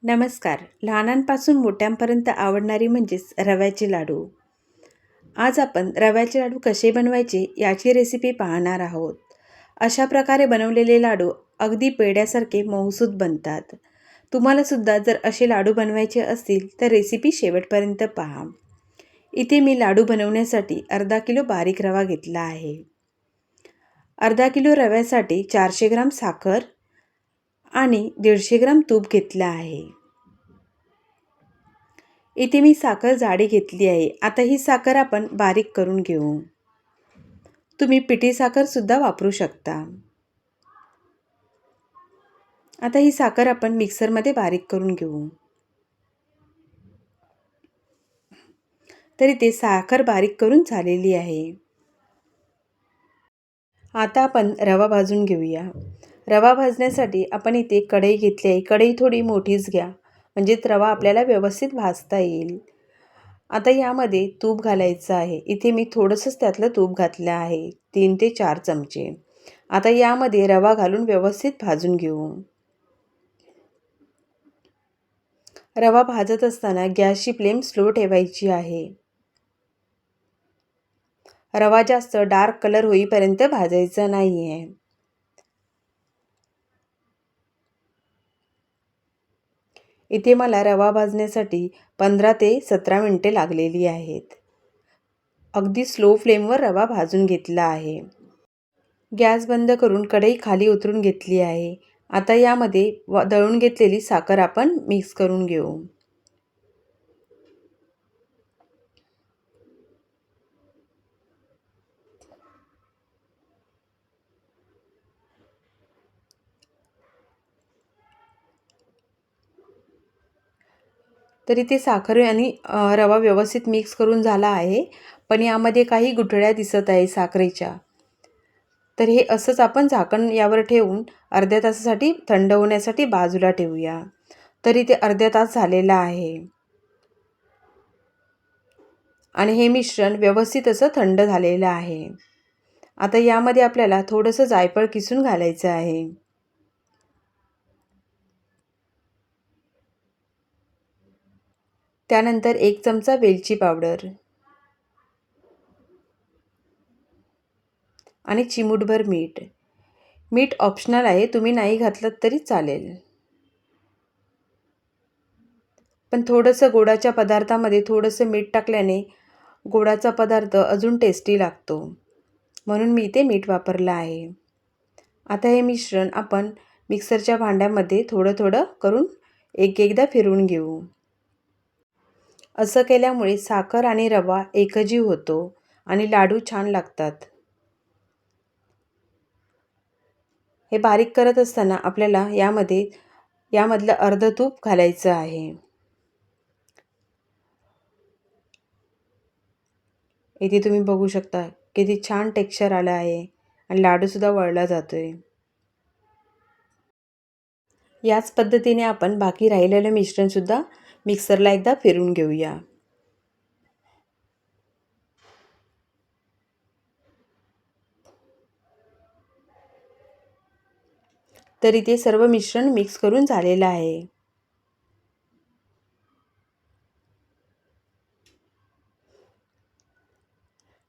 नमस्कार. लहानांपासून मोठ्यांपर्यंत आवडणारी म्हणजेच रव्याचे लाडू. आज आपण रव्याचे लाडू कसे बनवायचे याची रेसिपी पाहणार आहोत. अशा प्रकारे बनवलेले लाडू अगदी पेढ्यासारखे मऊसूत बनतात. तुम्हाला सुद्धा जर असे लाडू बनवायचे असतील तर रेसिपी शेवटपर्यंत पहा. इथे मी लाडू बनवण्यासाठी अर्धा किलो बारीक रवा घेतला आहे. अर्धा किलो रव्यासाठी 400 ग्राम साखर आणि 150 ग्राम तूप घेतलं आहे. इथे मी साखर जाडी घेतली आहे. आता ही साखर आपण बारीक करून घेऊ. तुम्ही पिठी साखर सुद्धा वापरू शकता. आता ही साखर आपण मिक्सरमध्ये बारीक करून घेऊ. तर इथे साखर बारीक करून झालेली आहे. आता आपण रवा भाजून घेऊया. रवा भाजण्यासाठी आपण इथे कढई घेतली आहे. कढई थोडी मोठीच घ्या, म्हणजे रवा आपल्याला व्यवस्थित भाजता येईल. आता यामध्ये तूप घालायचं आहे. इथे मी थोडंसंच त्यातलं तूप घातलं आहे, 3 ते 4 चमचे. आता यामध्ये रवा घालून व्यवस्थित भाजून घेऊ. रवा भाजत असताना गॅसची फ्लेम स्लो ठेवायची आहे. रवा जास्त डार्क कलर होईपर्यंत भाजायचा नाही आहे. इथे मला रवा भाजण्यासाठी 15 ते 17 मिनिटे लागलेली आहेत. अगदी स्लो फ्लेमवर रवा भाजून घेतला आहे. गॅस बंद करून कढई खाली उतरून घेतली आहे. आता यामध्ये दळून घेतलेली साखर आपण मिक्स करून घेऊ. तर इथे साखर आणि रवा व्यवस्थित मिक्स करून झाला आहे, पण यामध्ये काही गुठळ्या दिसत आहे साखरेच्या. तर हे असंच आपण झाकण यावर ठेवून अर्ध्या तासासाठी थंड होण्यासाठी बाजूला ठेवूया. तर इथे अर्धा तास झालेला आहे आणि हे मिश्रण व्यवस्थित असं थंड झालेलं आहे. आता यामध्ये आपल्याला थोडंसं जायफळ किसून घालायचं आहे. त्यानंतर 1 चमचा वेलची पावडर आणि चिमूटभर मीठ. मीठ ऑप्शनल आहे, तुम्ही नाही घातलं तरी चालेल. पण थोडंसं गोडाच्या पदार्थामध्ये थोडंसं मीठ टाकल्याने गोडाचा पदार्थ अजून टेस्टी लागतो. म्हणून मी इथे मीठ वापरलं आहे. आता हे मिश्रण आपण मिक्सरच्या भांड्यामध्ये थोडं थोडं करून एकदा फिरवून घेऊ. असं केल्यामुळे साखर आणि रवा एकजीव होतो आणि लाडू छान लागतात. हे बारीक करत असताना आपल्याला यामधलं अर्ध तूप घालायचं आहे. इथे तुम्ही बघू शकता किती छान टेक्स्चर आलं आहे आणि लाडूसुद्धा वळला जातोय. याच पद्धतीने आपण बाकी राहिलेलं मिश्रणसुद्धा मिक्सरला एकदा फिरवून घेऊया. तर इथे सर्व मिश्रण मिक्स करून झालेलं आहे.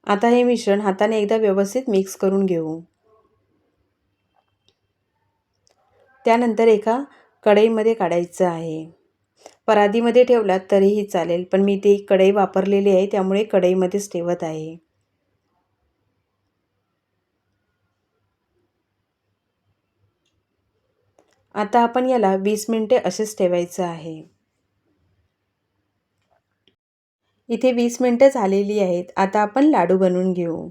आता हे मिश्रण हाताने एकदा व्यवस्थित मिक्स करून घेऊ. त्यानंतर एका कढईमध्ये काढायचं आहे. परातीमध्ये ठेवलात तरीही चालेल, पण मी ती कढई वापरलेली आहे त्यामुळे कढईमध्येच ठेवत आहे. आता आपण याला 20 मिनिटे असेच ठेवायचं आहे. इथे 20 मिनिटं झालेली आहेत. आता आपण लाडू बनवून घेऊ.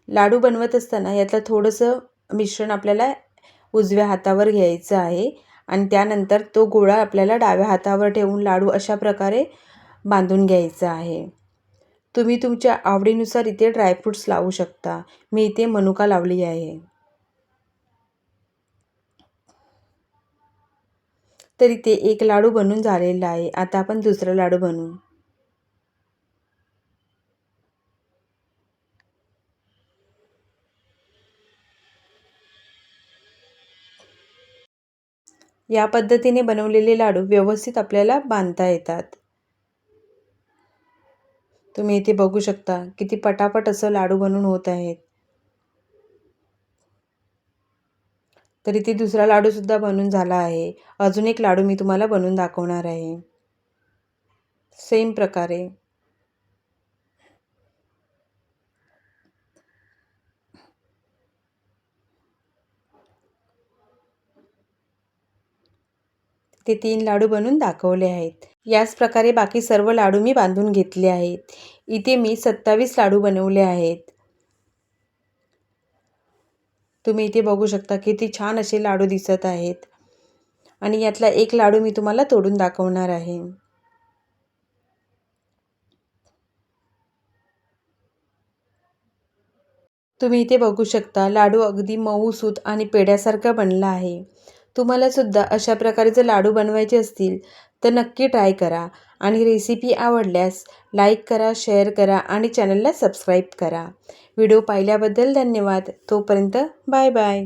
लाडू बनवत असताना यातलं थोडंसं मिश्रण आपल्याला उजव्या हातावर घ्यायचं आहे आणि त्यानंतर तो गोळा आपल्याला डाव्या हातावर ठेवून लाडू अशा प्रकारे बांधून घ्यायचा आहे. तुम्ही तुमच्या आवडीनुसार इथे ड्रायफ्रूट्स लावू शकता. मी इथे मनुका लावली आहे. तर इथे एक लाडू बनून झालेला आहे. आता आपण दुसरा लाडू बनवू. या पद्धतीने बनवलेले लाडू व्यवस्थित आपल्याला बांधता येतात. तुम्ही इथे बघू शकता किती पटापट असं लाडू बनवून होत आहेत. तर इथे दुसरा लाडूसुद्धा बनून झाला आहे. अजून एक लाडू मी तुम्हाला बनवून दाखवणार आहे. सेम प्रकारे ते 3 लाडू बनवून दाखवले आहेत. याच प्रकारे बाकी सर्व लाडू मी बांधून घेतले आहेत. इथे मी 27 लाडू बनवले आहेत. तुम्ही इथे बघू शकता किती छान असे लाडू दिसत आहेत. आणि यातला एक लाडू मी तुम्हाला तोडून दाखवणार आहे. तुम्ही इथे बघू शकता लाडू अगदी मऊसूत आणि पेढ्यासारखा बनला आहे. तुम्हाला सुद्धा अशा प्रकारे जर लाडू बनवायचे असतील तर नक्की ट्राय करा आणि रेसिपी आवडल्यास लाईक करा, शेअर करा आणि चॅनलला सबस्क्राईब करा. व्हिडिओ पाहिल्याबद्दल धन्यवाद. तोपर्यंत बाय बाय.